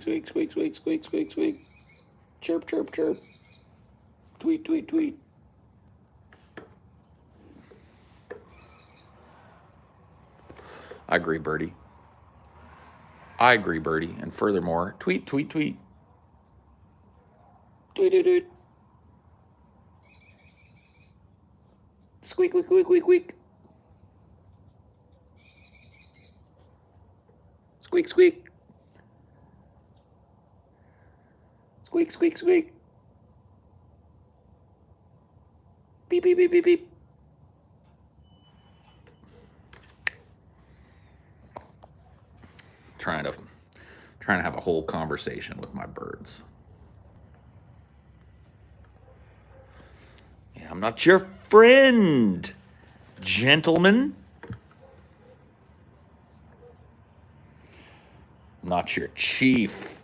squeak, squeak, squeak, squeak, squeak, squeak, squeak. Chirp, chirp, chirp. Tweet, tweet, tweet. I agree, Birdie. I agree, Birdie. And furthermore, tweet, tweet, tweet. Tweet, tweet, tweet. Squeak, squeak, squeak, squeak, squeak. Squeak, squeak. Squeak, squeak, squeak. Beep, beep, beep, beep, beep. Trying to have a whole conversation with my birds. Yeah, I'm not your friend, gentlemen. I'm not your chief.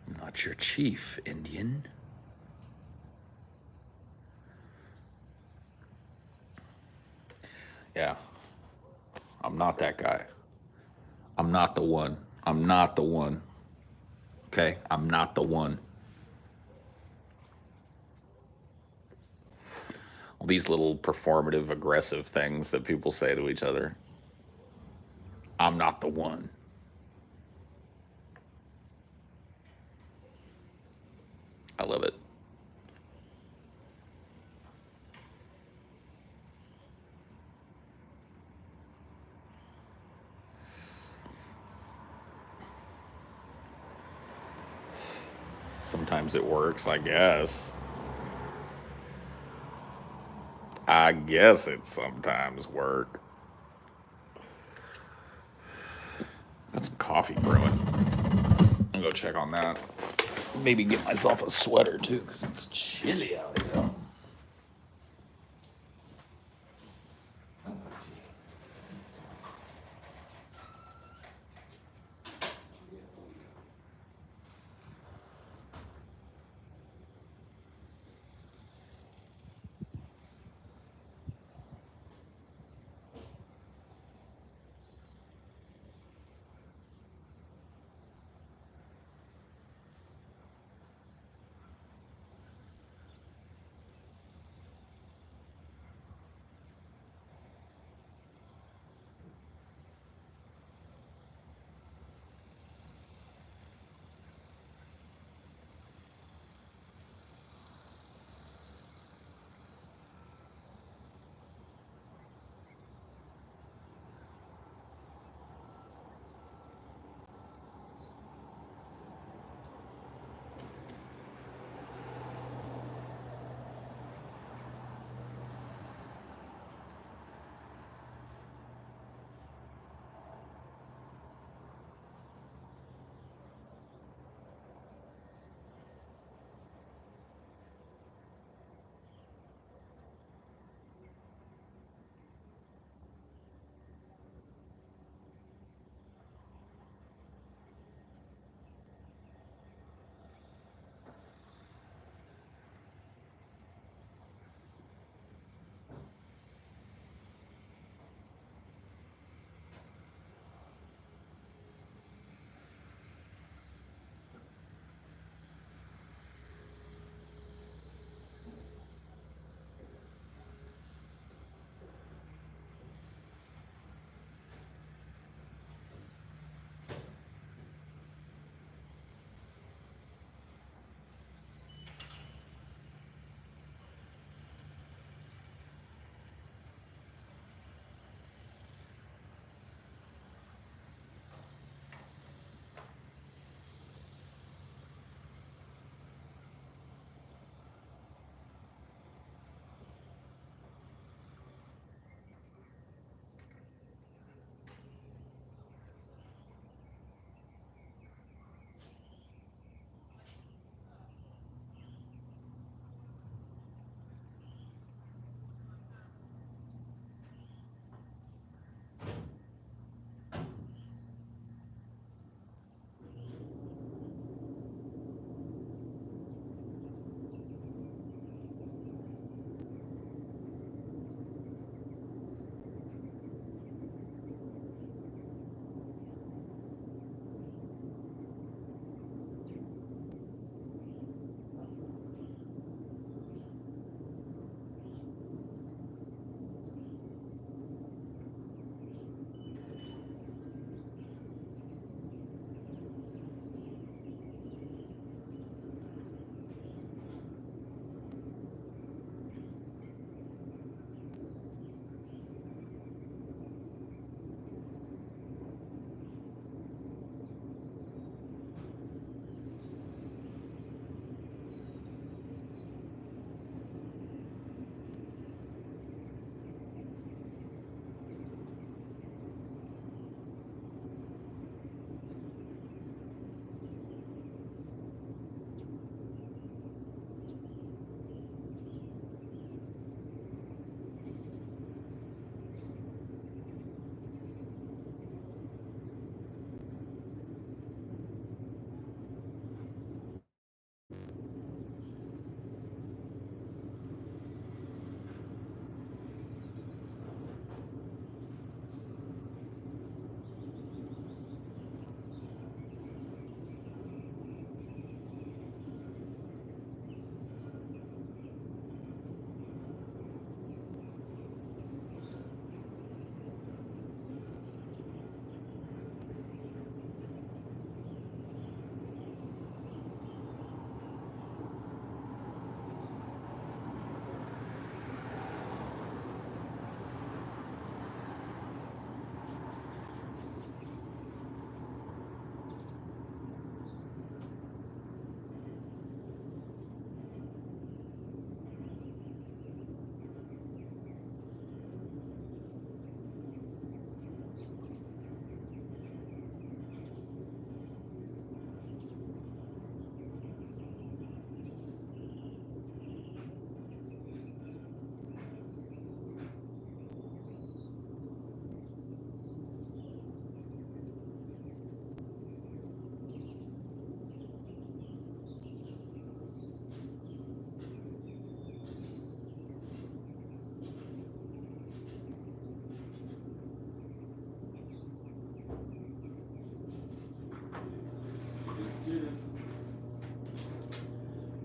I'm not your chief, Indian. Yeah. I'm not that guy. I'm not the one. I'm not the one. Okay? I'm not the one. All these little performative, aggressive things that people say to each other. I'm not the one. I love it. Sometimes it works, I guess. I guess it sometimes works. Got some coffee brewing. I'll go check on that. Maybe get myself a sweater too, because it's chilly out here.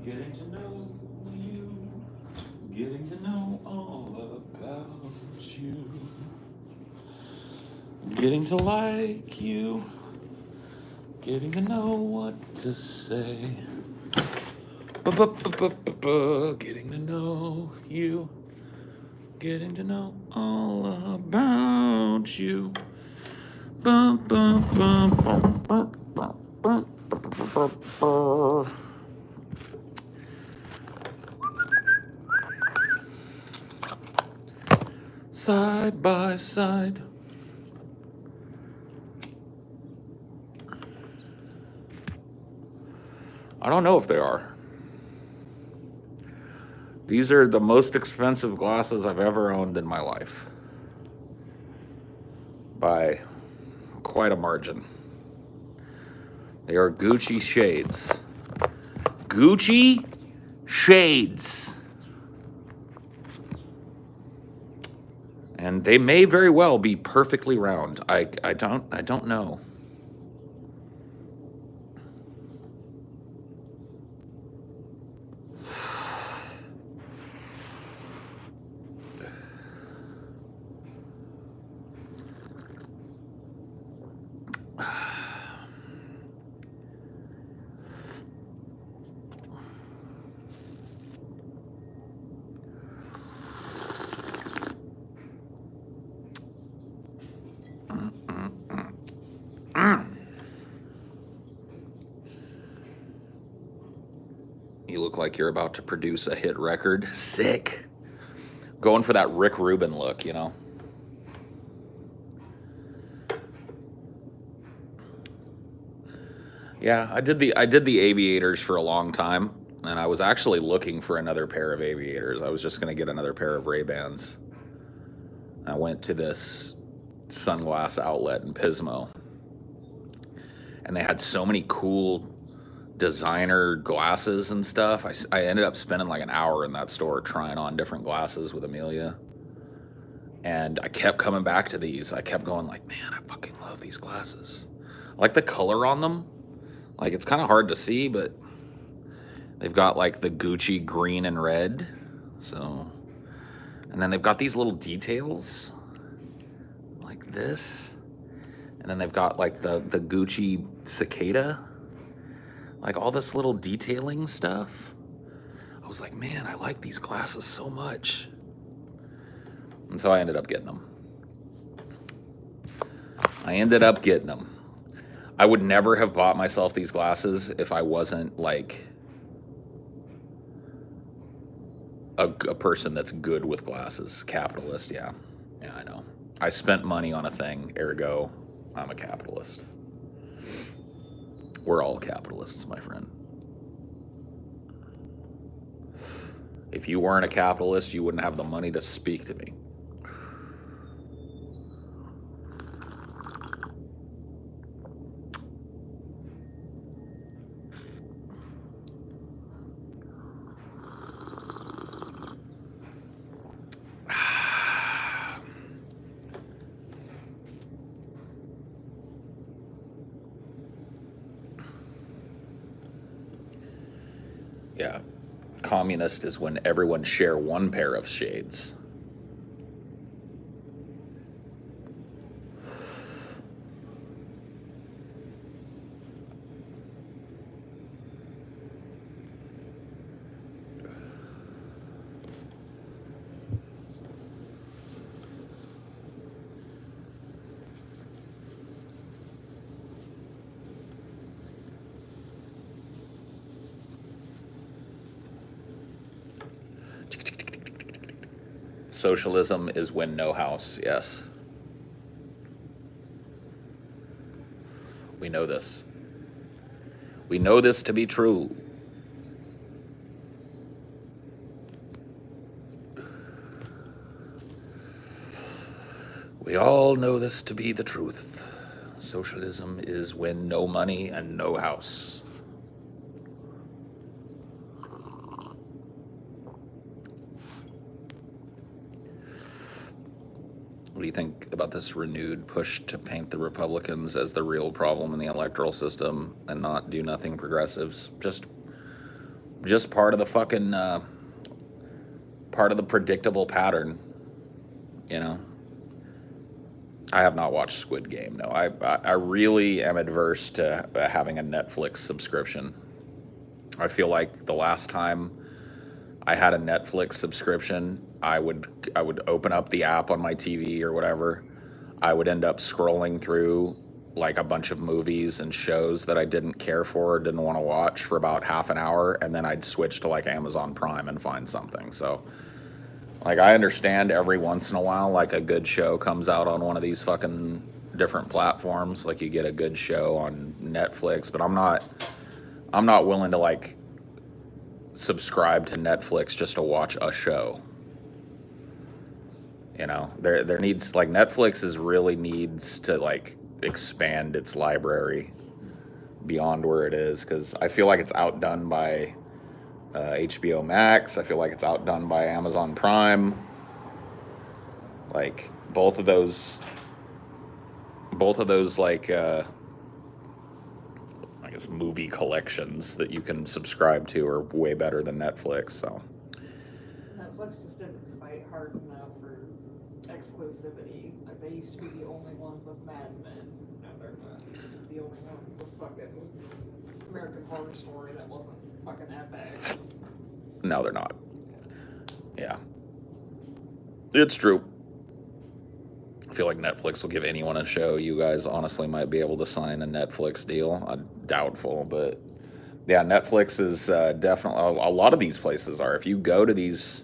Getting to know you, getting to know all about you, getting to like you, getting to know what to say. Getting to know you, getting to know all about you. Side by side. I don't know if they are. These are the most expensive glasses I've ever owned in my life. By quite a margin. They are Gucci shades. Gucci shades. And they may very well be perfectly round. I don't know. You look like you're about to produce a hit record. Sick. Going for that Rick Rubin look, you know. Yeah, I did the aviators for a long time, and I was actually looking for another pair of aviators. I was just going to get another pair of Ray-Bans. I went to this sunglass outlet in Pismo, and they had so many cool designer glasses and stuff. I ended up spending like an hour in that store trying on different glasses with Amelia. And I kept coming back to these. I kept going like, man, I fucking love these glasses. I like the color on them. Like, it's kind of hard to see, but they've got like the Gucci green and red. So, and then they've got these little details like this. And then they've got like the Gucci cicada. Like all this little detailing stuff. I was like, man, I like these glasses so much. And so I ended up getting them. I would never have bought myself these glasses if I wasn't like a person that's good with glasses. Capitalist, yeah. Yeah, I know. I spent money on a thing, ergo, I'm a capitalist. We're all capitalists, my friend. If you weren't a capitalist, you wouldn't have the money to speak to me. Yeah. Communist is when everyone share one pair of shades. Socialism is when no house, yes. We know this. We know this to be true. We all know this to be the truth. Socialism is when no money and no house. What do you think about this renewed push to paint the Republicans as the real problem in the electoral system and not do nothing progressives? Just just part of the fucking part of the predictable pattern, you know. I have not watched Squid Game. No, I really am adverse to having a Netflix subscription. I feel like the last time I had a Netflix subscription, I would open up the app on my TV or whatever. I would end up scrolling through like a bunch of movies and shows that I didn't care for or didn't want to watch for about half an hour, and then I'd switch to like Amazon Prime and find something. So like I understand every once in a while like a good show comes out on one of these fucking different platforms, like you get a good show on Netflix, but I'm not willing to like subscribe to Netflix just to watch a show. You know, there needs like Netflix is really needs to like expand its library beyond where it is, because I feel like it's outdone by HBO Max. I feel like it's outdone by Amazon Prime. Like both of those like I guess movie collections that you can subscribe to are way better than Netflix. So Netflix just didn't fight hard enough for exclusivity. Like they used to be the only ones with Mad Men. Now they're not. They used to be the only ones with fucking American Horror Story that wasn't fucking FX. no, they're not. Yeah, it's true. I feel like Netflix will give anyone a show. You guys honestly might be able to sign a Netflix deal. I'm doubtful, but yeah, Netflix is definitely a lot of these places are. If you go to these,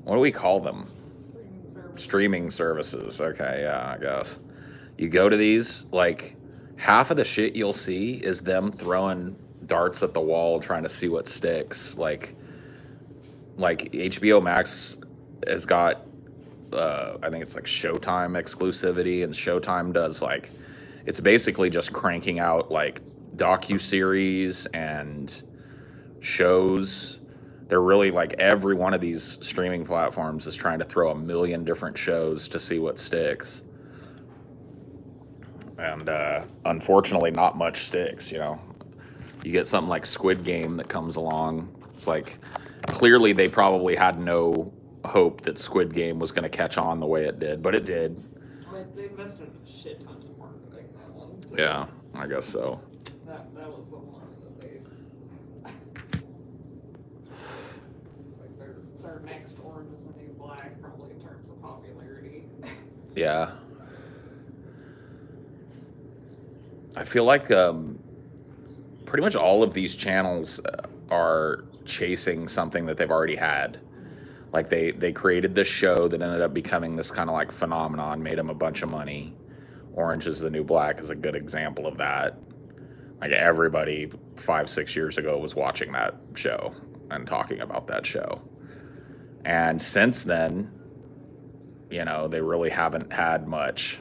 what do we call them? Streaming service. Streaming services. Okay, yeah, I guess. You go to these, like half of the shit you'll see is them throwing darts at the wall trying to see what sticks. Like HBO Max has got I think it's like Showtime exclusivity, and Showtime does like it's basically just cranking out like docu-series and shows. They're really like every one of these streaming platforms is trying to throw a million different shows to see what sticks. And unfortunately, not much sticks, you know. You get something like Squid Game that comes along. It's like clearly they probably had no hope that Squid Game was going to catch on the way it did, but it did. Well, they invested a shit ton in marketing that one. Too. Yeah, I guess so. That was the one that they. It's like their next Orange is the New Black, probably in terms of popularity. Yeah. I feel like pretty much all of these channels are chasing something that they've already had. Like they created this show that ended up becoming this kind of like phenomenon, made them a bunch of money. Orange is the New Black is a good example of that. Like everybody 5-6 years ago was watching that show and talking about that show. And since then, you know, they really haven't had much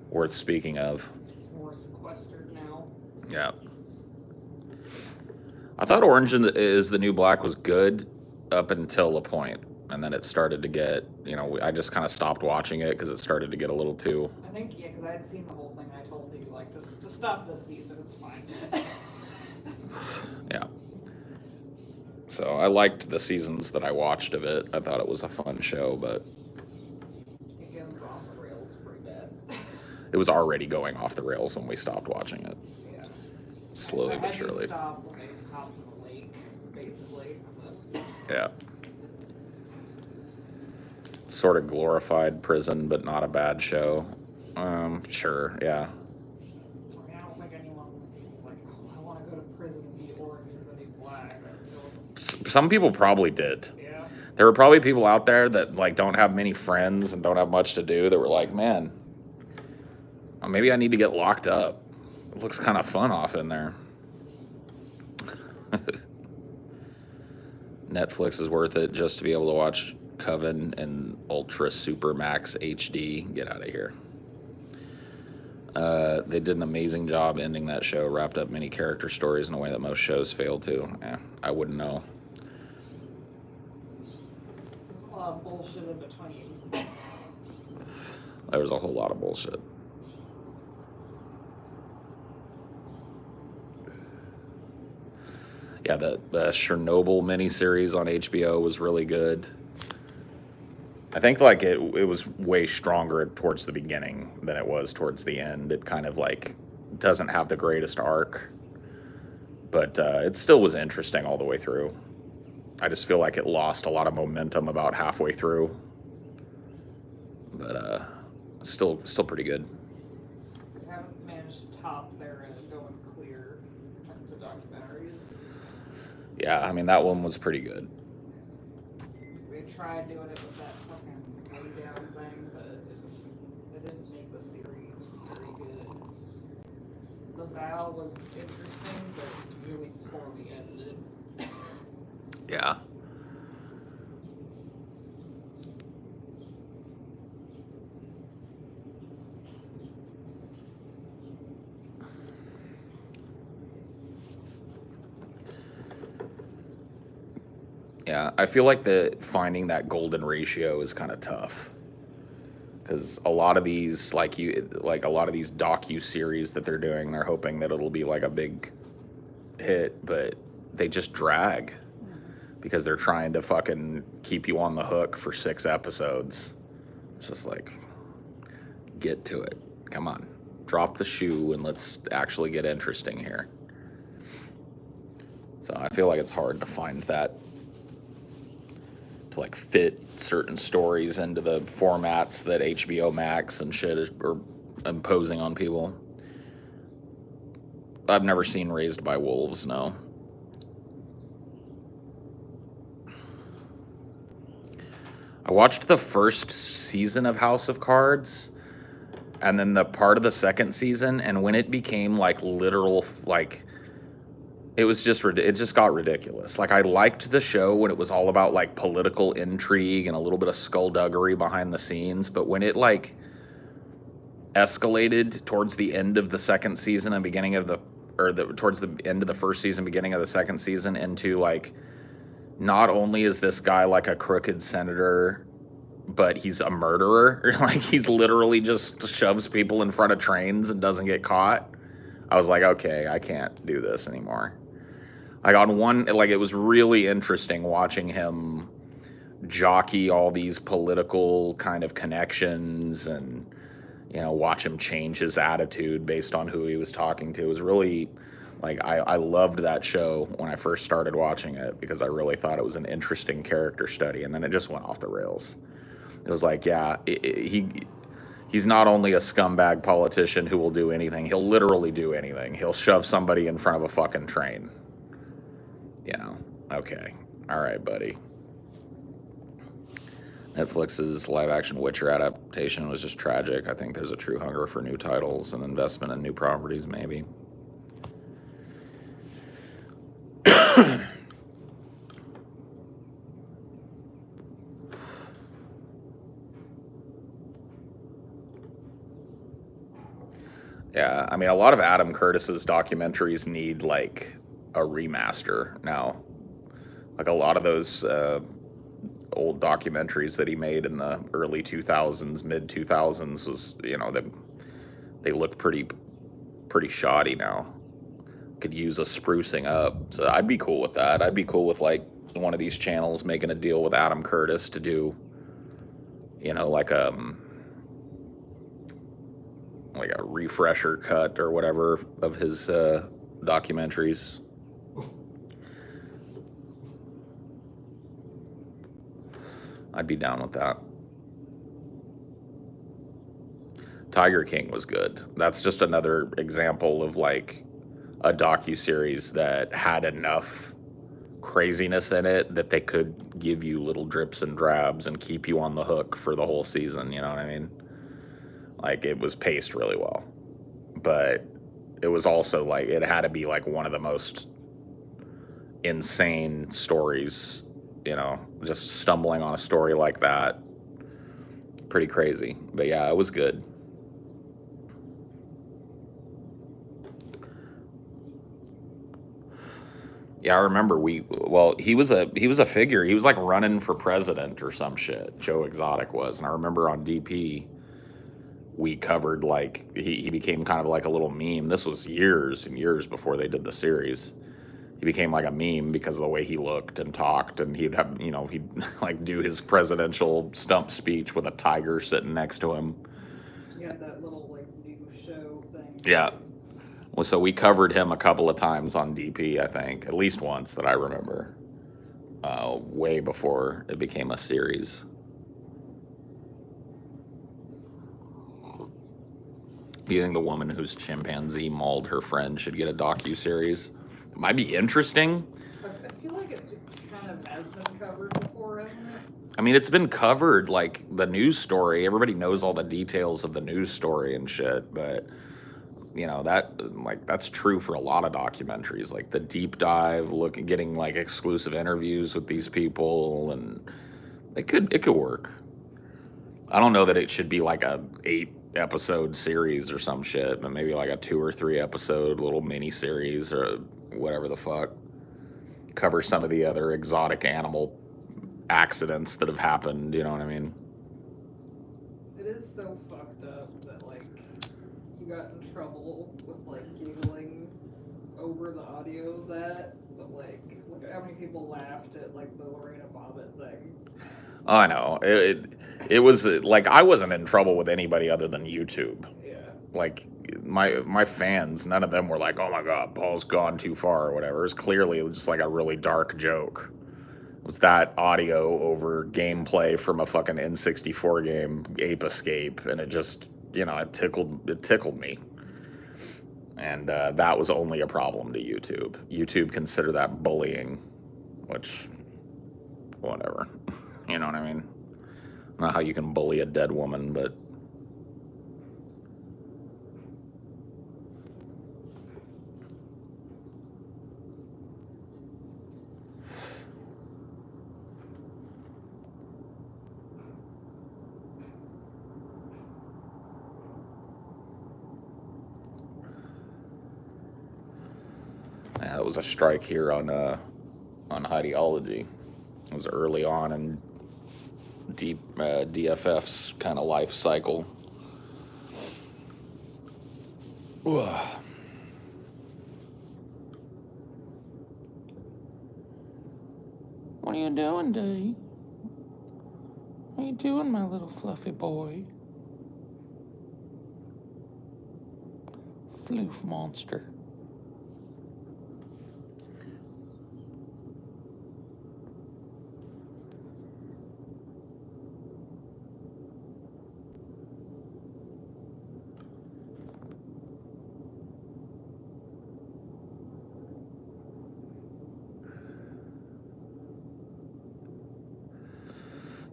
worth speaking of. It's more sequestered now. Yeah. I thought Orange is the New Black was good up until a point, and then it started to get, you know, I just kind of stopped watching it because it started to get a little too. I think, yeah, because I had seen the whole thing. I told you, like, to stop this season, it's fine. Yeah. So I liked the seasons that I watched of it. I thought it was a fun show, but It goes off the rails pretty bad. it was already going off the rails when we stopped watching it. Yeah. Slowly I but had to surely. stop when they hopped in the lake, basically. Yeah. Sort of glorified prison, but not a bad show. Sure, yeah. I mean, I don't think anyone is like, oh, I want to go to prison and be Orange is the New Black. Some people probably did. Yeah. There were probably people out there that like don't have many friends and don't have much to do that were like, man, maybe I need to get locked up. It looks kind of fun off in there. Netflix is worth it just to be able to watch Coven and Ultra Super Max HD. Get out of here. They did an amazing job ending that show, wrapped up many character stories in a way that most shows fail to. I wouldn't know. There's a lot of bullshit in between. There was a whole lot of bullshit. Yeah, the Chernobyl miniseries on HBO was really good. I think like it was way stronger towards the beginning than it was towards the end. It kind of like doesn't have the greatest arc, but it still was interesting all the way through. I just feel like it lost a lot of momentum about halfway through, but still pretty good. They haven't managed to top their going clear in terms of documentaries. Yeah, I mean that one was pretty good. We tried doing it with that fucking lay down thing, but it didn't make the series very good. The Vow was interesting, but really poorly edited. Yeah. Yeah, I feel like finding that golden ratio is kind of tough because a lot of these like a lot of these docu series that they're doing, they're hoping that it'll be like a big hit, but they just drag because they're trying to fucking keep you on the hook for 6 episodes. It's just like, get to it. Come on, drop the shoe and let's actually get interesting here. So I feel like it's hard to find that, to like fit certain stories into the formats that HBO Max and shit are imposing on people. I've never seen Raised by Wolves, no. I watched the first season of House of Cards and then the part of the second season, and when it became like literal, like it just got ridiculous. Like I liked the show when it was all about like political intrigue and a little bit of skullduggery behind the scenes, but when it like escalated towards the end of the second season and beginning of towards the end of the first season, beginning of the second season, into like, not only is this guy like a crooked senator, but he's a murderer. Like he's literally just shoves people in front of trains and doesn't get caught. I was like, okay, I can't do this anymore. Like it was really interesting watching him jockey all these political kind of connections and, watch him change his attitude based on who he was talking to. It was really, like, I loved that show when I first started watching it because I really thought it was an interesting character study, and then it just went off the rails. It was like, yeah, he's not only a scumbag politician who will do anything, he'll literally do anything. He'll shove somebody in front of a fucking train. Okay. All right, buddy. Netflix's live-action Witcher adaptation was just tragic. I think there's a true hunger for new titles and investment in new properties, maybe. Yeah, I mean, a lot of Adam Curtis's documentaries need like a remaster now. Like a lot of those old documentaries that he made in the early 2000s, mid 2000s was, they look pretty shoddy now. Could use a sprucing up. So I'd be cool with that. I'd be cool with like one of these channels making a deal with Adam Curtis to do, like a refresher cut or whatever of his documentaries. I'd be down with that. Tiger King was good. That's just another example of like a docuseries that had enough craziness in it that they could give you little drips and drabs and keep you on the hook for the whole season, you know what I mean? Like it was paced really well. But it was also like, it had to be like one of the most insane stories, just stumbling on a story like that. Pretty crazy. But yeah, it was good. Yeah, I remember he was a figure. He was like running for president or some shit. Joe Exotic was. And I remember on DP we covered like he became kind of like a little meme. This was years and years before they did the series. he became like a meme because of the way he looked and talked, and he'd have, he'd like do his presidential stump speech with a tiger sitting next to him. He had that little like new show thing. Yeah. Well, so we covered him a couple of times on DP, I think, at least once that I remember, way before it became a series. Do you think the woman whose chimpanzee mauled her friend should get a docu-series? It might be interesting. I feel like it kind of has been covered before, hasn't it? I mean, it's been covered, like the news story. Everybody knows all the details of the news story and shit, but that's true for a lot of documentaries, like the deep dive, getting like exclusive interviews with these people, and it could work. I don't know that it should be like a 8-episode series or some shit, but maybe like a 2 or 3 episode little mini series or whatever the fuck. Cover some of the other exotic animal accidents that have happened, you know what I mean? It is so fucked up that like you got in trouble with like giggling over the audio of that, but like look at how many people laughed at like the Lorena Bobbitt thing. I know. It was like I wasn't in trouble with anybody other than YouTube. Yeah. Like my fans, none of them were like, "Oh my God, Paul's gone too far" or whatever. It was clearly just like a really dark joke. It was that audio over gameplay from a fucking N64 game, Ape Escape, and it just, it tickled me. And that was only a problem to YouTube. YouTube consider that bullying, which, whatever. You know what I mean? Not how you can bully a dead woman, but yeah, that was a strike here on Highdeology. It was early on in DFF's kind of life cycle. Ugh. What are you doing, Dee? What are you doing, my little fluffy boy? Floof monster.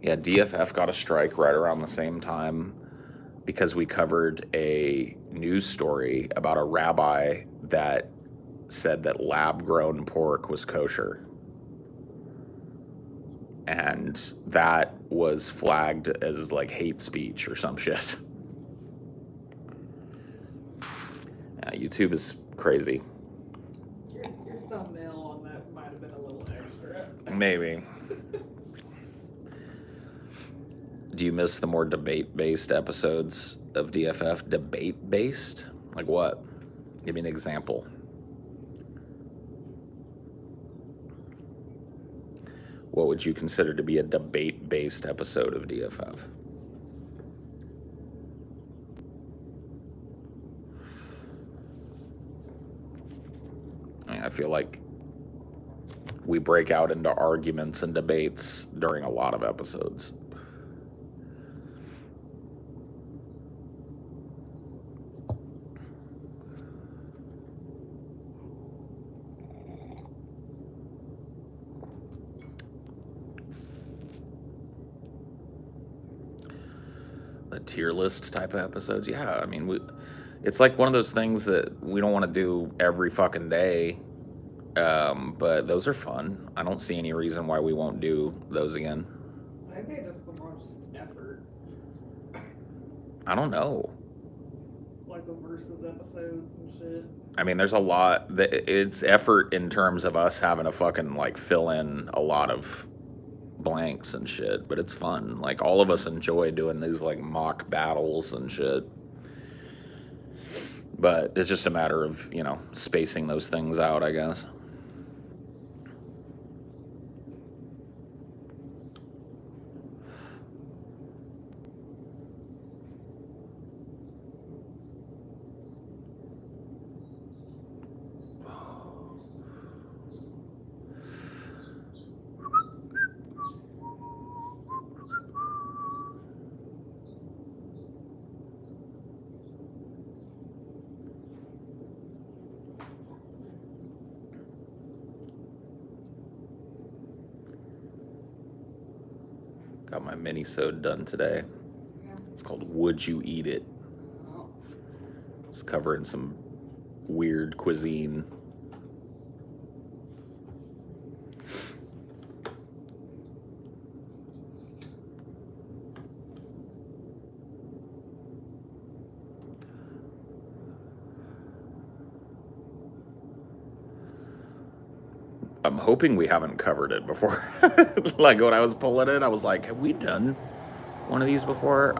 Yeah, DFF got a strike right around the same time because we covered a news story about a rabbi that said that lab-grown pork was kosher. And that was flagged as like hate speech or some shit. Yeah, YouTube is crazy. Your thumbnail on that might have been a little extra. Maybe. Do you miss the more debate-based episodes of DFF? Debate-based? Like what? Give me an example. What would you consider to be a debate-based episode of DFF? I feel like we break out into arguments and debates during a lot of episodes. The tier list type of episodes, yeah. I mean, it's like one of those things that we don't want to do every fucking day, but those are fun. I don't see any reason why we won't do those again. I think they just the most effort. I don't know. Like the versus episodes and shit. I mean, there's a lot. It's effort in terms of us having to fucking like fill in a lot of blanks and shit, but it's fun. Like all of us enjoy doing these like mock battles and shit. But it's just a matter of, spacing those things out, I guess. Got my mini-sode done today. It's called Would You Eat It? Oh, It's covering some weird cuisine. I'm hoping we haven't covered it before. Like when I was pulling it, I was like, have we done one of these before?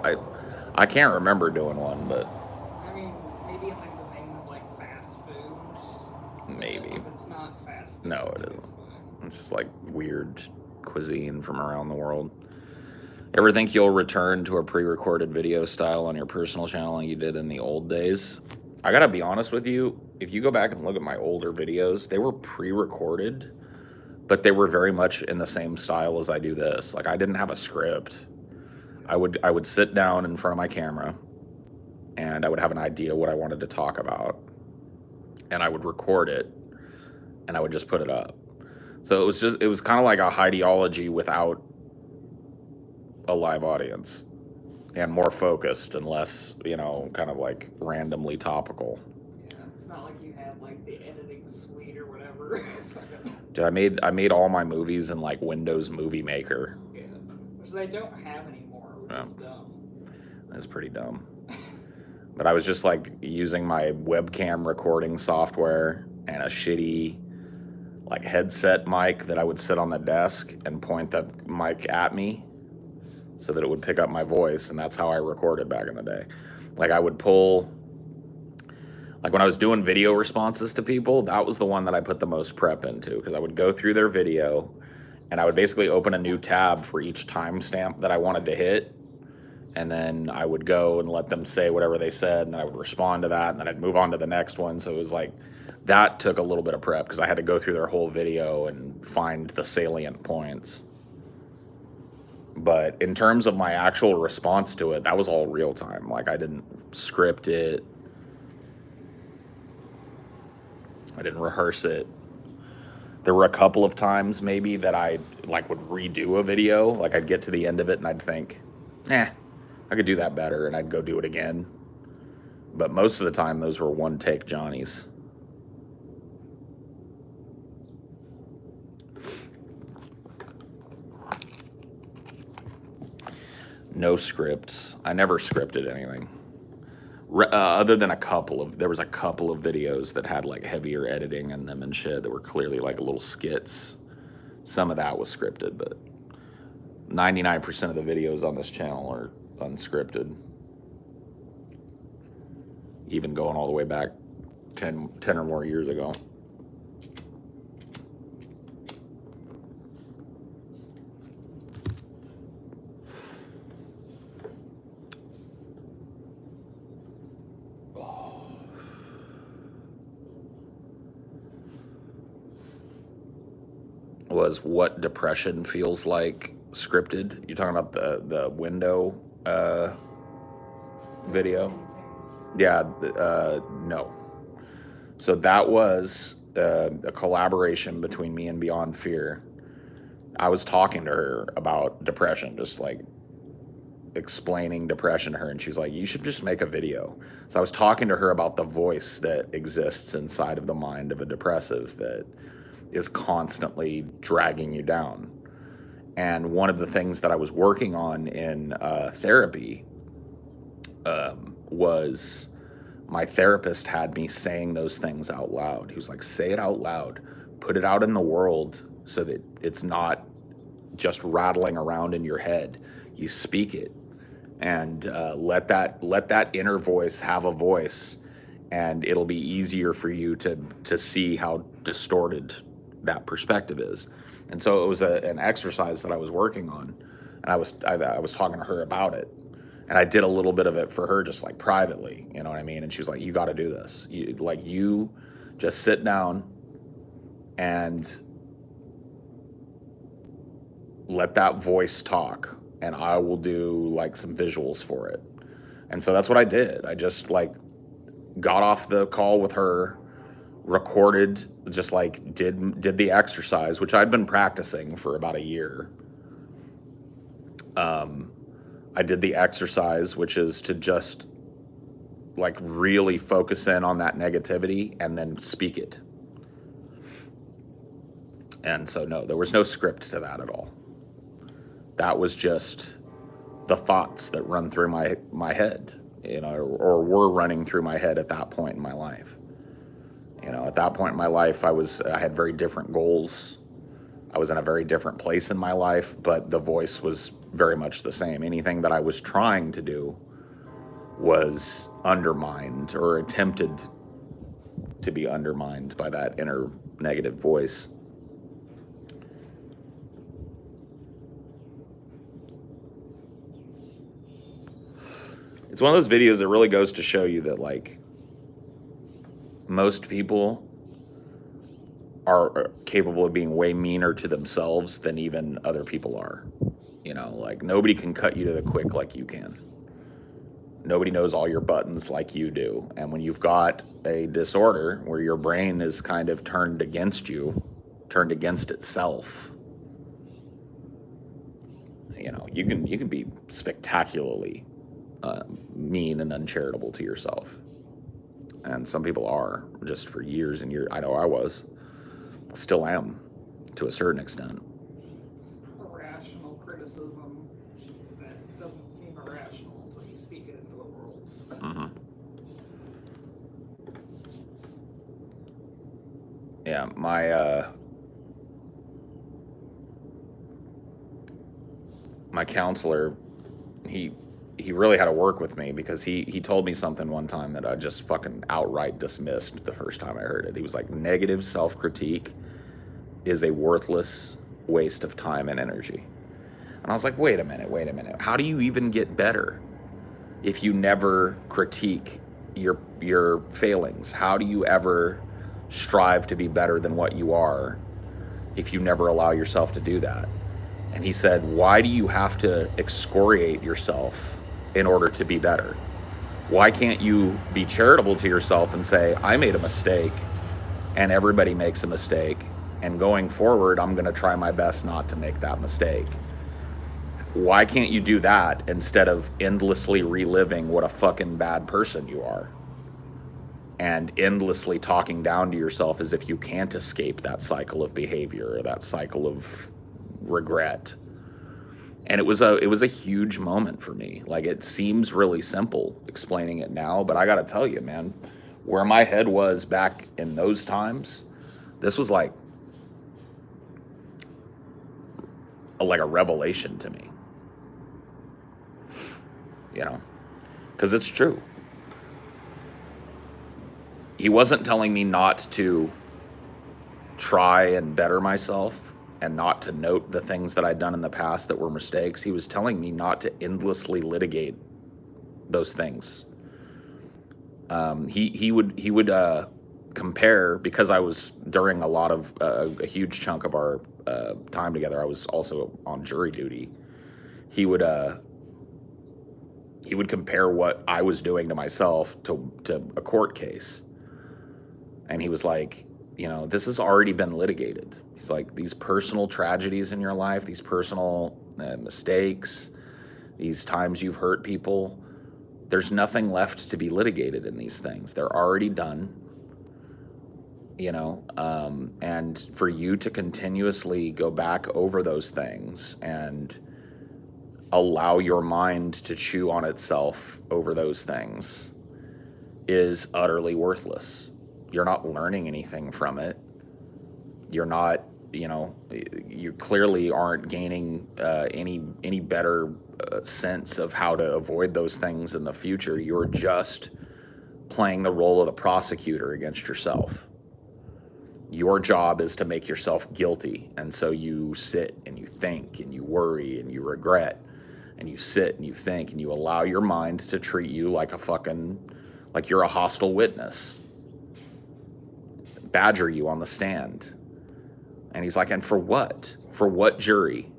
I can't remember doing one, but I mean, maybe in like the vein of like fast food. maybe. If it's not fast food, No, it then isn't. it's fine. It's just like weird cuisine from around the world. Ever think you'll return to a pre-recorded video style on your personal channel like you did in the old days? I gotta be honest with you, if you go back and look at my older videos, they were pre-recorded, but they were very much in the same style as I do this. Like I didn't have a script. I would sit down in front of my camera and I would have an idea what I wanted to talk about, and I would record it and I would just put it up. So it was kind of like a Highdeology without a live audience, and more focused and less, kind of like randomly topical. Yeah, it's not like you had like the editing suite or whatever. Dude, I made all my movies in like Windows Movie Maker. Yeah, which they don't have anymore, which is dumb. That's pretty dumb. But I was just like using my webcam recording software and a shitty like headset mic that I would sit on the desk and point the mic at me so that it would pick up my voice, and that's how I recorded back in the day. Like I would pull, like when I was doing video responses to people, that was the one that I put the most prep into, because I would go through their video and I would basically open a new tab for each timestamp that I wanted to hit, and then I would go and let them say whatever they said, and then I would respond to that, and then I'd move on to the next one. So it was like, that took a little bit of prep because I had to go through their whole video and find the salient points. But in terms of my actual response to it, that was all real time. Like I didn't script it. I didn't rehearse it. There were a couple of times maybe that I like would redo a video. Like I'd get to the end of it and I'd think, I could do that better, and I'd go do it again. But most of the time those were one take Johnnies. No scripts. I never scripted anything. Other than there was a couple of videos that had like heavier editing in them and shit that were clearly like little skits. Some of that was scripted, but 99% of the videos on this channel are unscripted. Even going all the way back 10 or more years ago. Was what depression feels like scripted? You're talking about the window video? Yeah, no. So that was a collaboration between me and Beyond Fear. I was talking to her about depression, just like explaining depression to her, and she's like, you should just make a video. So I was talking to her about the voice that exists inside of the mind of a depressive that is constantly dragging you down. And one of the things that I was working on in therapy was my therapist had me saying those things out loud. He was like, say it out loud, put it out in the world so that it's not just rattling around in your head. You speak it, and let that inner voice have a voice, and it'll be easier for you to see how distorted that perspective is. And so it was an exercise that I was working on, and I was talking to her about it, and I did a little bit of it for her, just like privately, you know what I mean? And she was like, you got to do this. You just sit down and let that voice talk, and I will do like some visuals for it. And so that's what I did. I just like got off the call with her, recorded, just like did the exercise, which I'd been practicing for about a year. I did the exercise, which is to just like really focus in on that negativity and then speak it. And so, no, there was no script to that at all. That was just the thoughts that run through my head, or were running through my head at that point in my life. At that point in my life, I had very different goals. I was in a very different place in my life, but the voice was very much the same. Anything that I was trying to do was undermined or attempted to be undermined by that inner negative voice. It's one of those videos that really goes to show you that, like, most people are capable of being way meaner to themselves than even other people are. Like, nobody can cut you to the quick like you can. Nobody knows all your buttons like you do. And when you've got a disorder where your brain is kind of turned against you, turned against itself, you can be spectacularly mean and uncharitable to yourself. And some people are, just for years and years. I know I was. Still am, to a certain extent. Irrational criticism that doesn't seem irrational until you speak it into the world. Mm-hmm. Yeah, my counselor, he really had to work with me, because he told me something one time that I just fucking outright dismissed the first time I heard it. He was like, negative self-critique is a worthless waste of time and energy. And I was like, wait a minute. How do you even get better if you never critique your failings? How do you ever strive to be better than what you are if you never allow yourself to do that? And he said, why do you have to excoriate yourself in order to be better? Why can't you be charitable to yourself and say, I made a mistake and everybody makes a mistake, and going forward, I'm going to try my best not to make that mistake? Why can't you do that instead of endlessly reliving what a fucking bad person you are and endlessly talking down to yourself as if you can't escape that cycle of behavior or that cycle of regret? And it was a huge moment for me. Like, it seems really simple explaining it now, but I got to tell you, man, where my head was back in those times, this was like a revelation to me. Because it's true. He wasn't telling me not to try and better myself and not to note the things that I'd done in the past that were mistakes. He was telling me not to endlessly litigate those things. He would compare, because I was, during a lot of a huge chunk of our time together, I was also on jury duty. He would compare what I was doing to myself to a court case. And he was like, this has already been litigated. He's like, these personal tragedies in your life, these personal mistakes, these times you've hurt people, there's nothing left to be litigated in these things. They're already done. And for you to continuously go back over those things and allow your mind to chew on itself over those things is utterly worthless. You're not learning anything from it. You're not, you clearly aren't gaining any better sense of how to avoid those things in the future. You're just playing the role of the prosecutor against yourself. Your job is to make yourself guilty, and so you sit and you think and you worry and you regret, and you sit and you think and you allow your mind to treat you like like you're a hostile witness, badger you on the stand. And he's like, and for what? For what jury?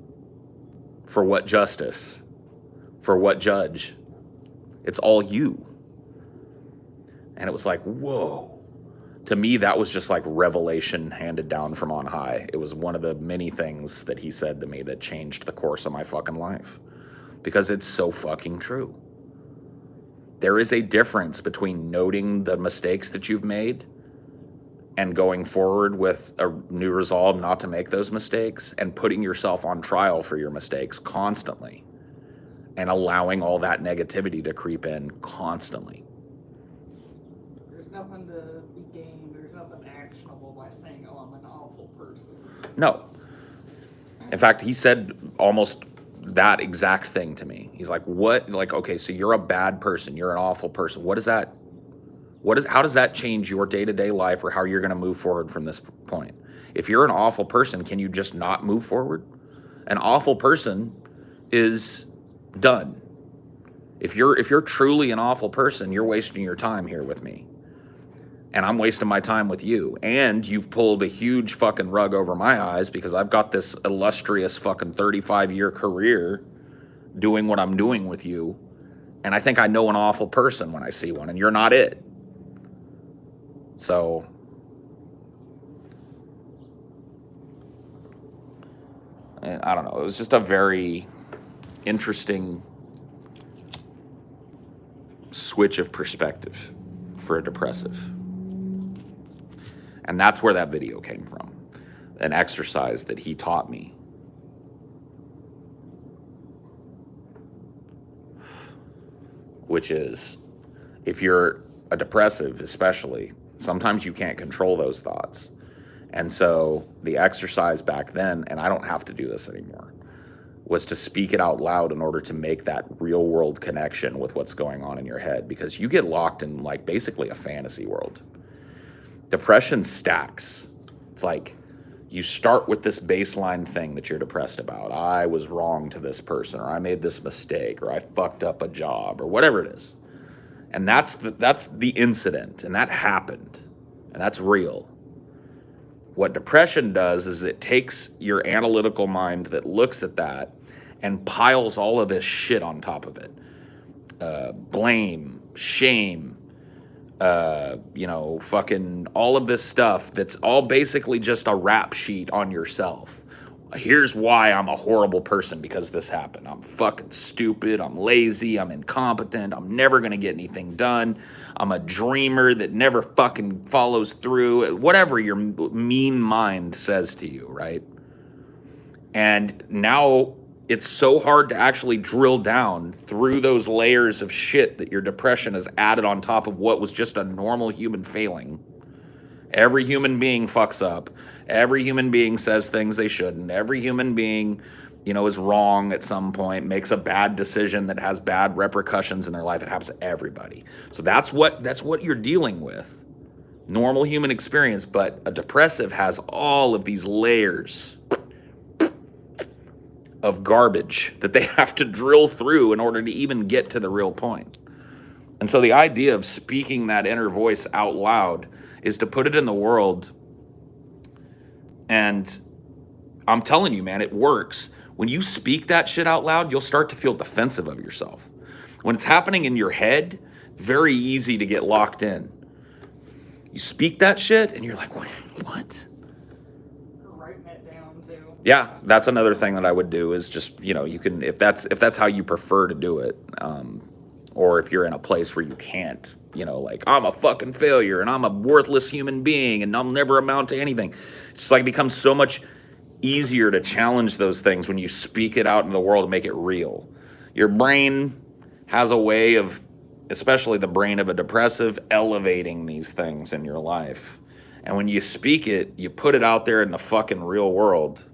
For what justice? For what judge? It's all you. And it was like, whoa. To me, that was just like revelation handed down from on high. It was one of the many things that he said to me that changed the course of my fucking life. because it's so fucking true. There is a difference between noting the mistakes that you've made and going forward with a new resolve not to make those mistakes, and putting yourself on trial for your mistakes constantly and allowing all that negativity to creep in constantly. There's nothing to be gained. There's nothing actionable by saying, oh, I'm an awful person. No. In fact, he said almost that exact thing to me. He's like, what? Like, okay, so you're a bad person. You're an awful person. What is that? How does that change your day-to-day life, or how you're going to move forward from this point? If you're an awful person, can you just not move forward? An awful person is done. If you're truly an awful person, you're wasting your time here with me. And I'm wasting my time with you. And you've pulled a huge fucking rug over my eyes, because I've got this illustrious fucking 35-year career doing what I'm doing with you. And I think I know an awful person when I see one, and you're not it. So I don't know. It was just a very interesting switch of perspective for a depressive. And that's where that video came from. An exercise that he taught me. Which is, if you're a depressive especially, sometimes you can't control those thoughts. And so the exercise back then, and I don't have to do this anymore, was to speak it out loud in order to make that real world connection with what's going on in your head, because you get locked in like basically a fantasy world. Depression stacks. It's like you start with this baseline thing that you're depressed about. I was wrong to this person, or I made this mistake, or I fucked up a job, or whatever it is. And that's the incident, and that happened, and that's real. What depression does is it takes your analytical mind that looks at that and piles all of this shit on top of it. Blame, shame, fucking all of this stuff that's all basically just a rap sheet on yourself. Here's why I'm a horrible person, because this happened. I'm fucking stupid. I'm lazy. I'm incompetent. I'm never going to get anything done. I'm a dreamer that never fucking follows through. Whatever your mean mind says to you, right? And now it's so hard to actually drill down through those layers of shit that your depression has added on top of what was just a normal human failing. Every human being fucks up. Every human being says things they shouldn't. Every human being, is wrong at some point, makes a bad decision that has bad repercussions in their life. It happens to everybody. So that's what you're dealing with. Normal human experience, but a depressive has all of these layers of garbage that they have to drill through in order to even get to the real point. And so the idea of speaking that inner voice out loud is to put it in the world. And I'm telling you, man, it works. When you speak that shit out loud, you'll start to feel defensive of yourself. When it's happening in your head, very easy to get locked in. You speak that shit and you're like, what? Writing it down too. Yeah, that's another thing that I would do is just, you can, if that's how you prefer to do it, or if you're in a place where you can't, like, I'm a fucking failure and I'm a worthless human being and I'll never amount to anything. It's like it becomes so much easier to challenge those things when you speak it out in the world and make it real. Your brain has a way of, especially the brain of a depressive, elevating these things in your life. And when you speak it, you put it out there in the fucking real world,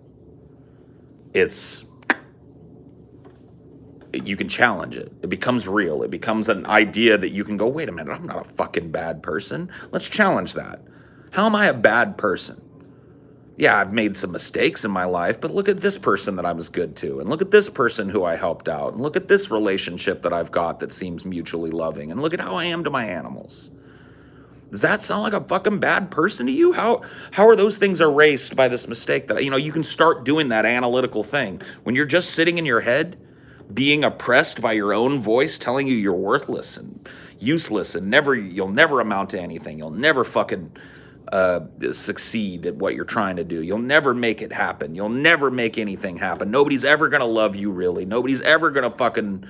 you can challenge it. It becomes real. It becomes an idea that you can go, wait a minute, I'm not a fucking bad person. Let's challenge that. How am I a bad person? Yeah, I've made some mistakes in my life, but look at this person that I was good to, and look at this person who I helped out, and look at this relationship that I've got that seems mutually loving, and look at how I am to my animals. Does that sound like a fucking bad person to you? How are those things erased by this mistake that, you can start doing that analytical thing. When you're just sitting in your head, being oppressed by your own voice telling you you're worthless and useless and you'll never amount to anything. You'll never fucking succeed at what you're trying to do. You'll never make it happen. You'll never make anything happen. Nobody's ever going to love you, really. Nobody's ever going to fucking,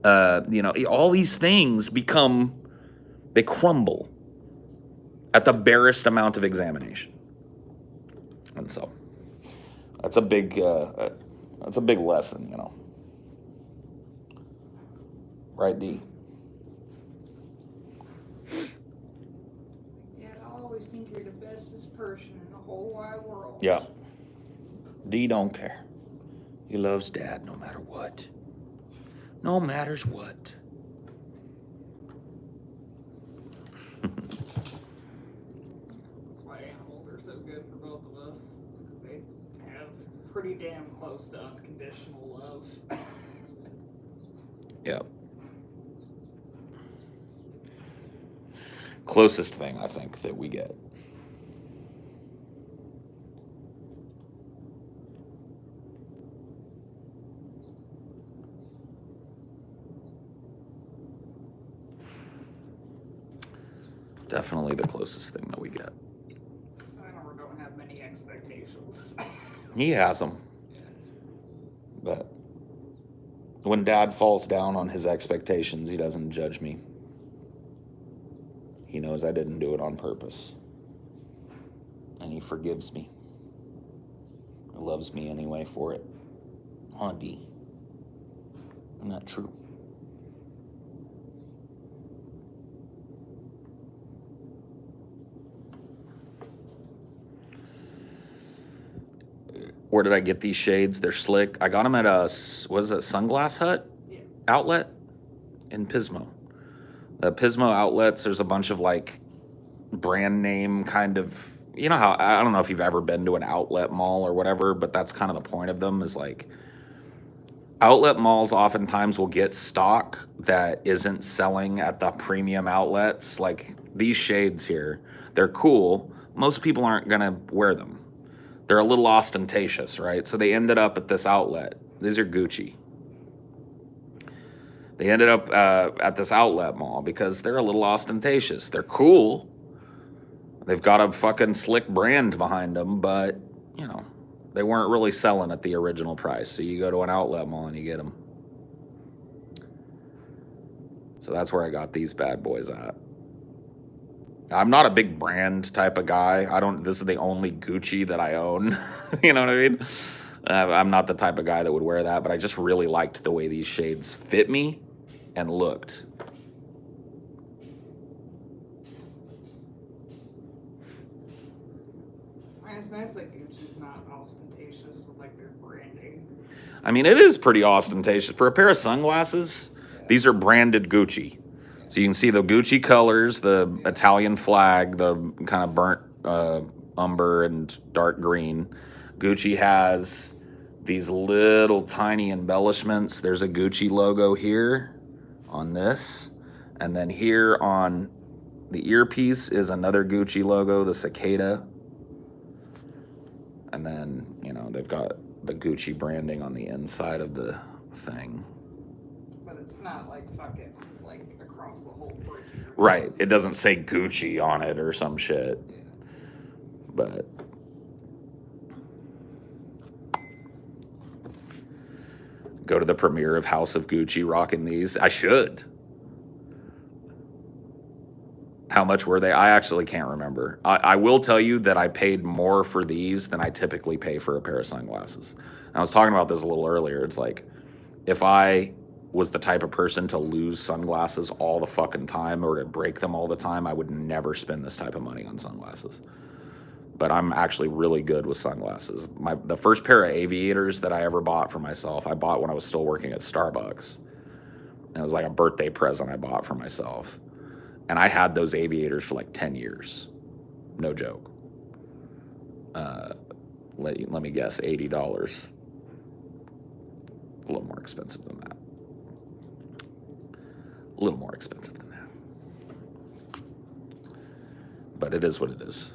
all these things they crumble at the barest amount of examination. And so that's a big lesson, Right, D? Yeah, I always think you're the bestest person in the whole wide world. Yeah. D don't care. He loves Dad no matter what. No matters what. That's why animals are so good for both of us. Because they have pretty damn close to unconditional love. Yep. Closest thing, I think, that we get. Definitely the closest thing that we get. I don't have many expectations. He has them. But when Dad falls down on his expectations, he doesn't judge me. He knows I didn't do it on purpose. And he forgives me. He loves me anyway for it. Huh, D? Isn't that true? Where did I get these shades? They're slick. I got them at Sunglass Hut outlet in Pismo. The Pismo outlets, there's a bunch of like brand name kind of, how, I don't know if you've ever been to an outlet mall or whatever, but that's kind of the point of them, is like outlet malls oftentimes will get stock that isn't selling at the premium outlets. Like these shades here, they're cool. Most people aren't going to wear them. They're a little ostentatious, right? So they ended up at this outlet. These are Gucci. They ended up at this outlet mall because they're a little ostentatious. They're cool. They've got a fucking slick brand behind them, but, they weren't really selling at the original price. So you go to an outlet mall and you get them. So that's where I got these bad boys at. I'm not a big brand type of guy. This is the only Gucci that I own. You know what I mean? I'm not the type of guy that would wear that, but I just really liked the way these shades fit me and looked. It's nice that Gucci's not ostentatious with like their branding. I mean, it is pretty ostentatious. For a pair of sunglasses, these are branded Gucci. So you can see the Gucci colors, the Italian flag, the kind of burnt umber and dark green. Gucci has these little tiny embellishments. There's a Gucci logo here on this. And then here on the earpiece is another Gucci logo, the cicada. And then, they've got the Gucci branding on the inside of the thing. But it's not like fucking like across the whole bridge. Right. It doesn't say Gucci on it or some shit. Yeah. But go to the premiere of House of Gucci rocking these. I should. How much were they? I actually can't remember. I will tell you that I paid more for these than I typically pay for a pair of sunglasses. And I was talking about this a little earlier. It's like, if I was the type of person to lose sunglasses all the fucking time or to break them all the time, I would never spend this type of money on sunglasses. But I'm actually really good with sunglasses. The first pair of aviators that I ever bought for myself, I bought when I was still working at Starbucks. And it was like a birthday present I bought for myself. And I had those aviators for like 10 years. No joke. Let me guess, $80. A little more expensive than that. A little more expensive than that. But it is what it is.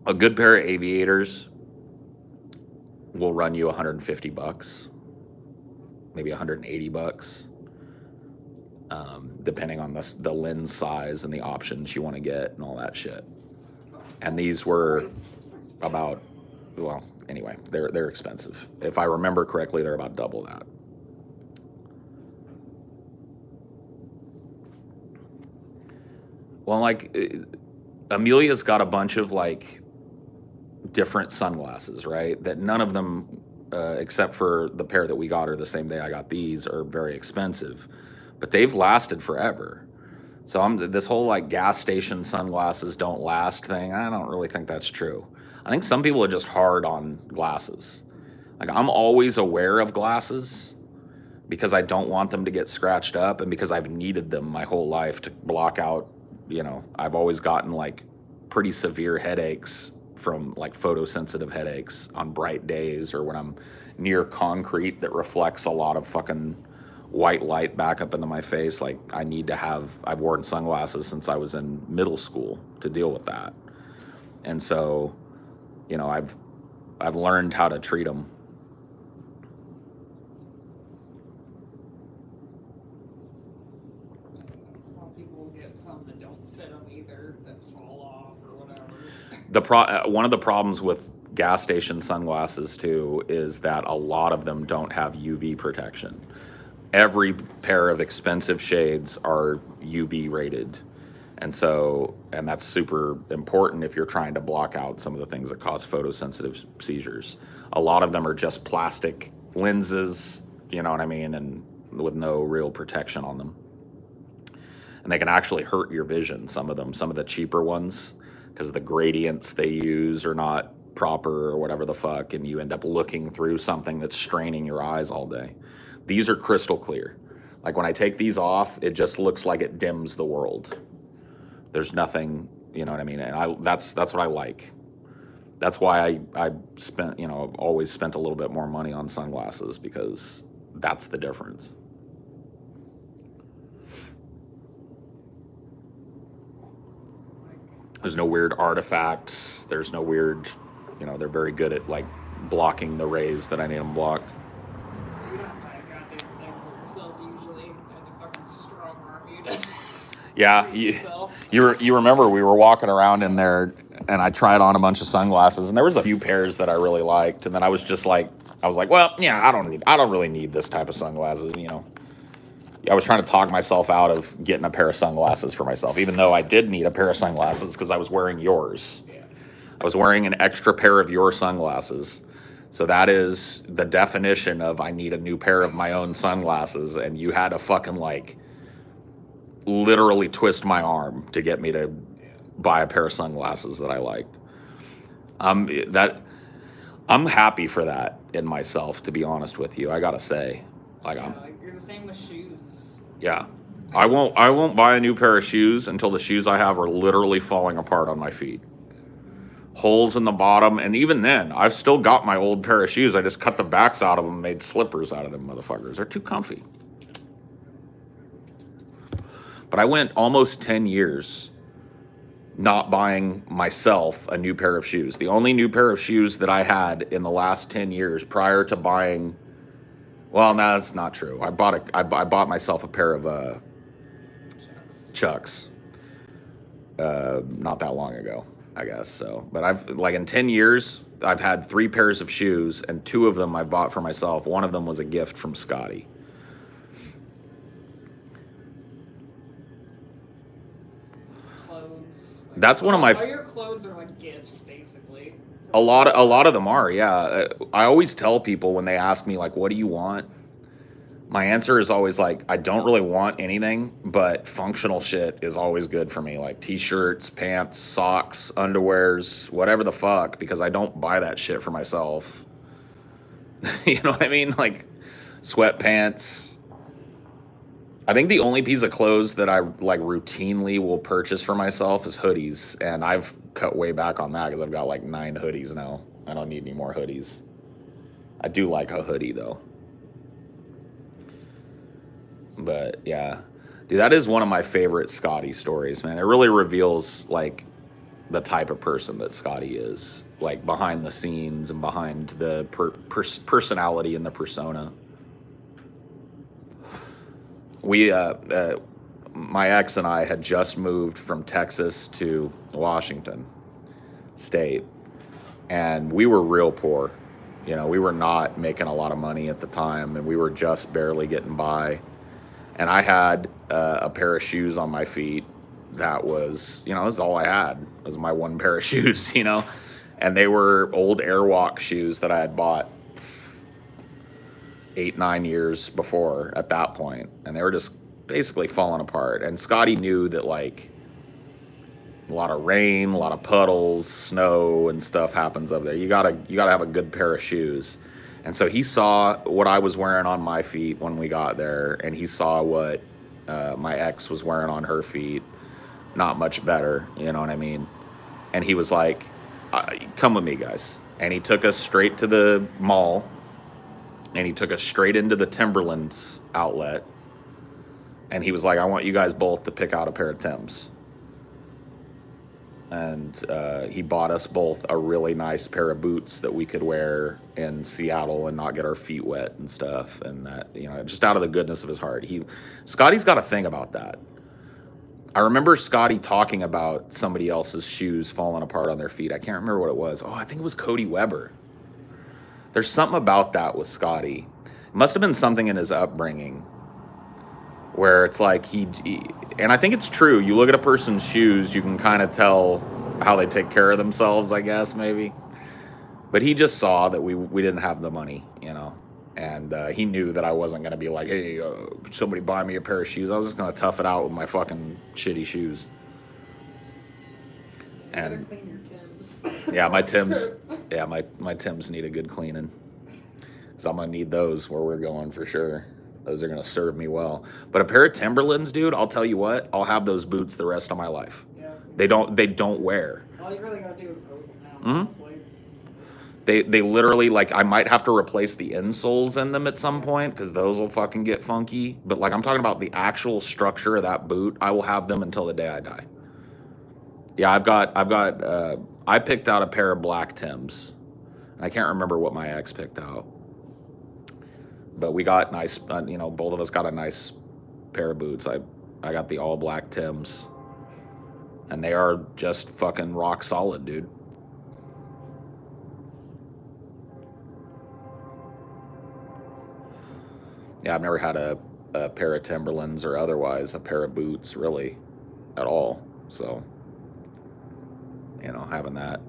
A good pair of aviators will run you $150, maybe $180. depending on the lens size and the options you want to get and all that shit. And these were about, well, anyway, they're expensive. If I remember correctly, they're about double that. Well, like, Amelia's got a bunch of like different sunglasses, right? That none of them, except for the pair that we got her the same day I got these, are very expensive, but they've lasted forever. So this whole like gas station sunglasses don't last thing. I don't really think that's true. I think some people are just hard on glasses. Like, I'm always aware of glasses because I don't want them to get scratched up, and because I've needed them my whole life to block out, I've always gotten like pretty severe headaches from like photosensitive headaches on bright days, or when I'm near concrete that reflects a lot of fucking white light back up into my face. Like, I've worn sunglasses since I was in middle school to deal with that. And so, I've learned how to treat them. Well, people get some that don't fit them either, that fall off or whatever. One of the problems with gas station sunglasses too is that a lot of them don't have UV protection. Every pair of expensive shades are UV rated. And that's super important if you're trying to block out some of the things that cause photosensitive seizures. A lot of them are just plastic lenses, you know what I mean, and with no real protection on them. And they can actually hurt your vision, some of the cheaper ones, because the gradients they use are not proper or whatever the fuck, and you end up looking through something that's straining your eyes all day. These are crystal clear. Like, when I take these off, it just looks like it dims the world. There's nothing, you know what I mean? And that's what I like. That's why I spent, I've always spent a little bit more money on sunglasses, because that's the difference. There's no weird artifacts. There's no weird, they're very good at like blocking the rays that I need them blocked. You don't buy a goddamn thing for yourself usually, and you fucking strong arm you to Yeah, you remember we were walking around in there, and I tried on a bunch of sunglasses, and there was a few pairs that I really liked, and then I was like, well, yeah, I don't really need this type of sunglasses, I was trying to talk myself out of getting a pair of sunglasses for myself, even though I did need a pair of sunglasses because I was wearing yours. Yeah. I was wearing an extra pair of your sunglasses. So that is the definition of I need a new pair of my own sunglasses, and you had to fucking like literally twist my arm to get me to buy a pair of sunglasses that I liked. I'm happy for that in myself, to be honest with you. I gotta say, like, you're the same with shoes. Yeah, I won't buy a new pair of shoes until the shoes I have are literally falling apart on my feet. Holes in the bottom, and even then, I've still got my old pair of shoes. I just cut the backs out of them, made slippers out of them motherfuckers. They're too comfy. But I went almost 10 years not buying myself a new pair of shoes. The only new pair of shoes that I had in the last 10 years prior to buying, well, no, that's not true. I bought myself a pair of Chucks not that long ago, I guess. So, but I've, like, in 10 years, I've had 3 pairs of shoes, and 2 of them I bought for myself. One of them was a gift from Scotty. That's one of my. All your clothes are like gifts, basically. A lot of them are, yeah. I always tell people when they ask me, like, what do you want? My answer is always like, I don't really want anything, but functional shit is always good for me. Like t-shirts, pants, socks, underwears, whatever the fuck, because I don't buy that shit for myself. You know what I mean? Like sweatpants. I think the only piece of clothes that I like routinely will purchase for myself is hoodies, and I've cut way back on that because I've got like 9 hoodies now. I don't need any more hoodies. I do like a hoodie though. But yeah, dude, that is one of my favorite Scotty stories, man. It really reveals like the type of person that Scotty is, like behind the scenes and behind the personality and the persona. we my ex and I had just moved from Texas to Washington State, and we were real poor. You know, we were not making a lot of money at the time, and we were just barely getting by. And I had a pair of shoes on my feet that was, you know, this is all I had. It was my one pair of shoes, you know, and they were old Airwalk shoes that I had bought 8-9 years before at that point, and they were just basically falling apart. And Scotty knew that, like, a lot of rain, a lot of puddles, snow and stuff happens up there. You gotta have a good pair of shoes. And so he saw what I was wearing on my feet when we got there, and he saw what my ex was wearing on her feet. Not much better, you know what I mean? And he was like, come with me, guys. And he took us straight to the mall, and he took us straight into the Timberlands outlet. And he was like, I want you guys both to pick out a pair of Timbs. And he bought us both a really nice pair of boots that we could wear in Seattle and not get our feet wet and stuff. And that, you know, just out of the goodness of his heart. Scotty's got a thing about that. I remember Scotty talking about somebody else's shoes falling apart on their feet. I can't remember what it was. Oh, I think it was Cody Weber. There's something about that with Scotty. It must have been something in his upbringing where it's like he and I think it's true. You look at a person's shoes, you can kind of tell how they take care of themselves, I guess, maybe. But he just saw that we didn't have the money, you know. And he knew that I wasn't going to be like, hey, could somebody buy me a pair of shoes? I was just going to tough it out with my fucking shitty shoes. And clean your Timbs. Yeah, my Timbs. Yeah, my Timbs need a good cleaning. So I'm going to need those where we're going for sure. Those are going to serve me well. But a pair of Timberlands, dude, I'll tell you what, I'll have those boots the rest of my life. Yeah. They don't wear. All you really got to do is hose them now, Mhm. honestly. They literally, like, I might have to replace the insoles in them at some point because those will fucking get funky. But, like, I'm talking about the actual structure of that boot. I will have them until the day I die. Yeah, I picked out a pair of black Timbs. I can't remember what my ex picked out. But we got nice, you know, both of us got a nice pair of boots. I got the all black Timbs. And they are just fucking rock solid, dude. Yeah, I've never had a pair of Timberlands or otherwise a pair of boots, really, at all. So, you know, having that.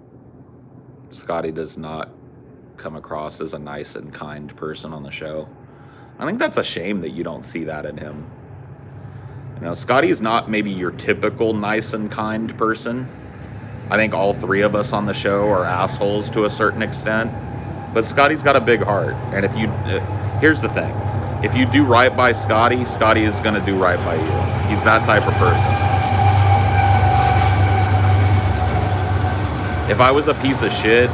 Scotty does not come across as a nice and kind person on the show. I think that's a shame that you don't see that in him. You know, Scotty's not maybe your typical nice and kind person. I think all three of us on the show are assholes to a certain extent. But Scotty's got a big heart. And if you, here's the thing. If you do right by Scotty, Scotty is going to do right by you. He's that type of person. If I was a piece of shit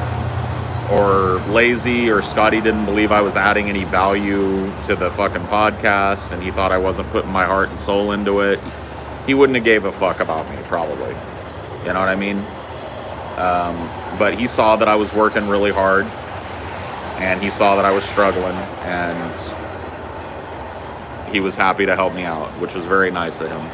or lazy or Scotty didn't believe I was adding any value to the fucking podcast and he thought I wasn't putting my heart and soul into it, he wouldn't have gave a fuck about me, probably. You know what I mean? But he saw that I was working really hard and he saw that I was struggling and he was happy to help me out, which was very nice of him.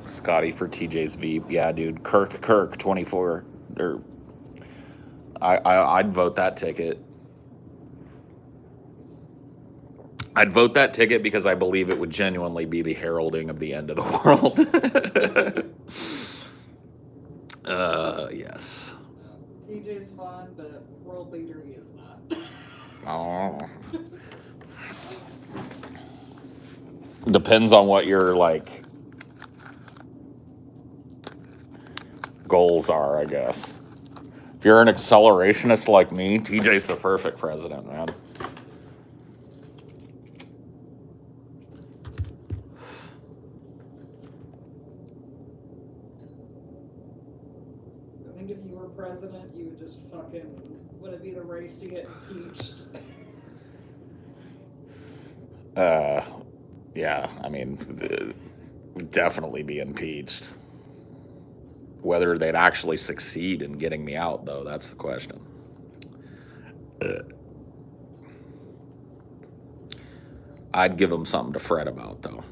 Scotty for TJ's Veep. Yeah, dude. Kirk 24. Or I'd vote that ticket. I'd vote that ticket because I believe it would genuinely be the heralding of the end of the world. Yes. TJ's fun, but world leader he is not. Oh. Depends on what your like goals are, I guess. If you're an accelerationist like me, TJ's the perfect president, man. I think if you were president, you would just fucking, would it be the race to get impeached? Yeah, I mean, definitely be impeached. Whether they'd actually succeed in getting me out, though, that's the question. I'd give them something to fret about, though.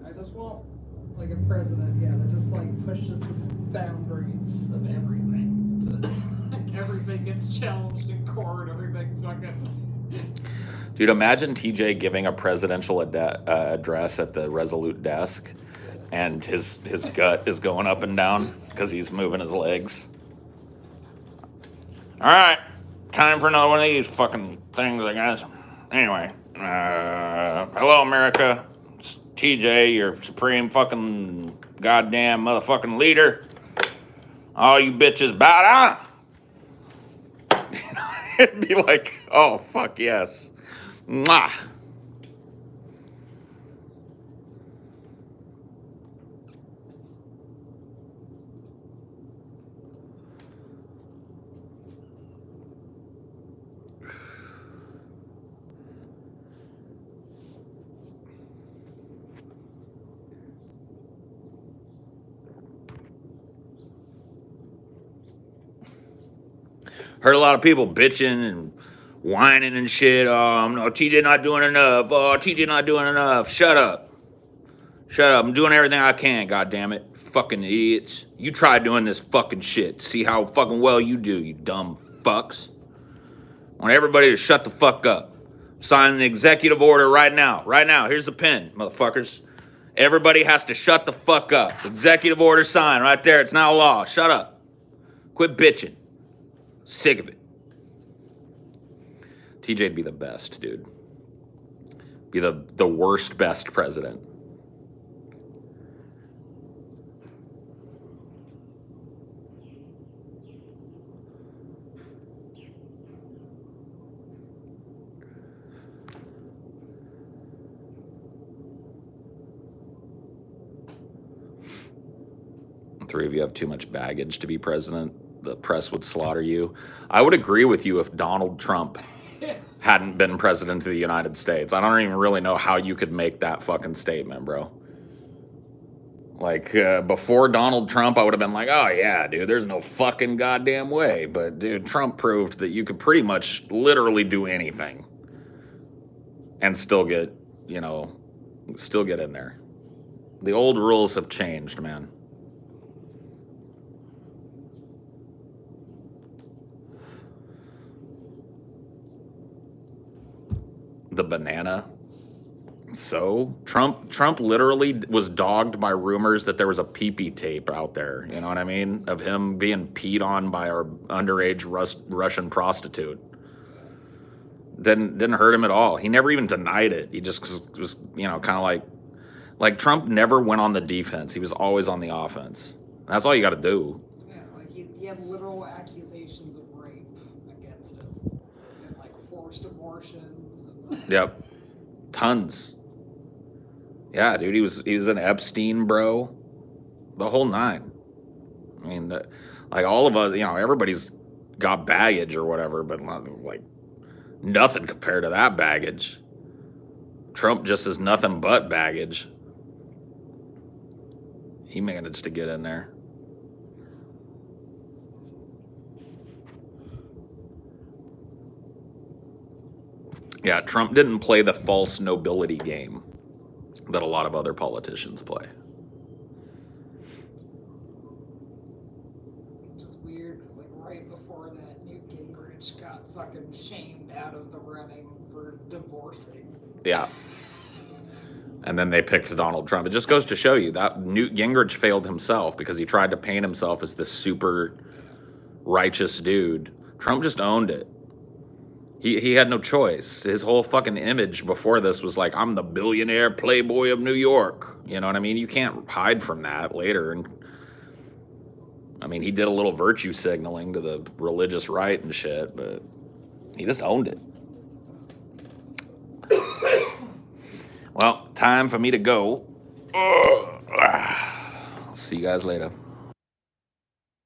I just want, like, a president, yeah, that just, like, pushes the boundaries of everything. Like, everything gets challenged in court, everything fucking... Dude, imagine TJ giving a presidential address at the Resolute desk, and his gut is going up and down because he's moving his legs. All right, time for another one of these fucking things, I guess. Anyway, hello, America. It's TJ, your supreme fucking goddamn motherfucking leader. All you bitches bow down. It'd be like, oh, fuck yes. Mwah. Heard a lot of people bitching and whining and shit. No, TJ not doing enough. Oh, TJ not doing enough. Shut up. Shut up. I'm doing everything I can, goddammit. Fucking idiots. You try doing this fucking shit. See how fucking well you do, you dumb fucks. I want everybody to shut the fuck up. Sign an executive order right now. Right now. Here's the pen, motherfuckers. Everybody has to shut the fuck up. Executive order sign right there. It's now law. Shut up. Quit bitching. Sick of it. TJ'd be the best, dude. Be the worst best president. Three of you have too much baggage to be president. The press would slaughter you. I would agree with you if Donald Trump hadn't been president of the United States. I don't even really know how you could make that fucking statement, bro. Like, before Donald Trump, I would have been like, oh, yeah, dude, there's no fucking goddamn way. But, dude, Trump proved that you could pretty much literally do anything and still get, still get in there. The old rules have changed, man. The banana. So Trump literally was dogged by rumors that there was a pee-pee tape out there. You know what I mean? Of him being peed on by our underage Russian prostitute. Didn't hurt him at all. He never even denied it. He just was kind of like Trump never went on the defense. He was always on the offense. That's all you got to do. Yeah, like he had literal accusations of rape against him, and like forced abortions. Yep, tons. Yeah, dude, he was an Epstein bro, the whole nine. I mean, like all of us, everybody's got baggage or whatever, but like nothing compared to that baggage. Trump just is nothing but baggage. He managed to get in there. Yeah, Trump didn't play the false nobility game that a lot of other politicians play. Which is weird, because like right before that, Newt Gingrich got fucking shamed out of the running for divorcing. Yeah. And then they picked Donald Trump. It just goes to show you that Newt Gingrich failed himself because he tried to paint himself as this super righteous dude. Trump just owned it. He had no choice. His whole fucking image before this was like, I'm the billionaire playboy of New York. You know what I mean? You can't hide from that later. And I mean, he did a little virtue signaling to the religious right and shit, but he just owned it. Well, time for me to go. See you guys later.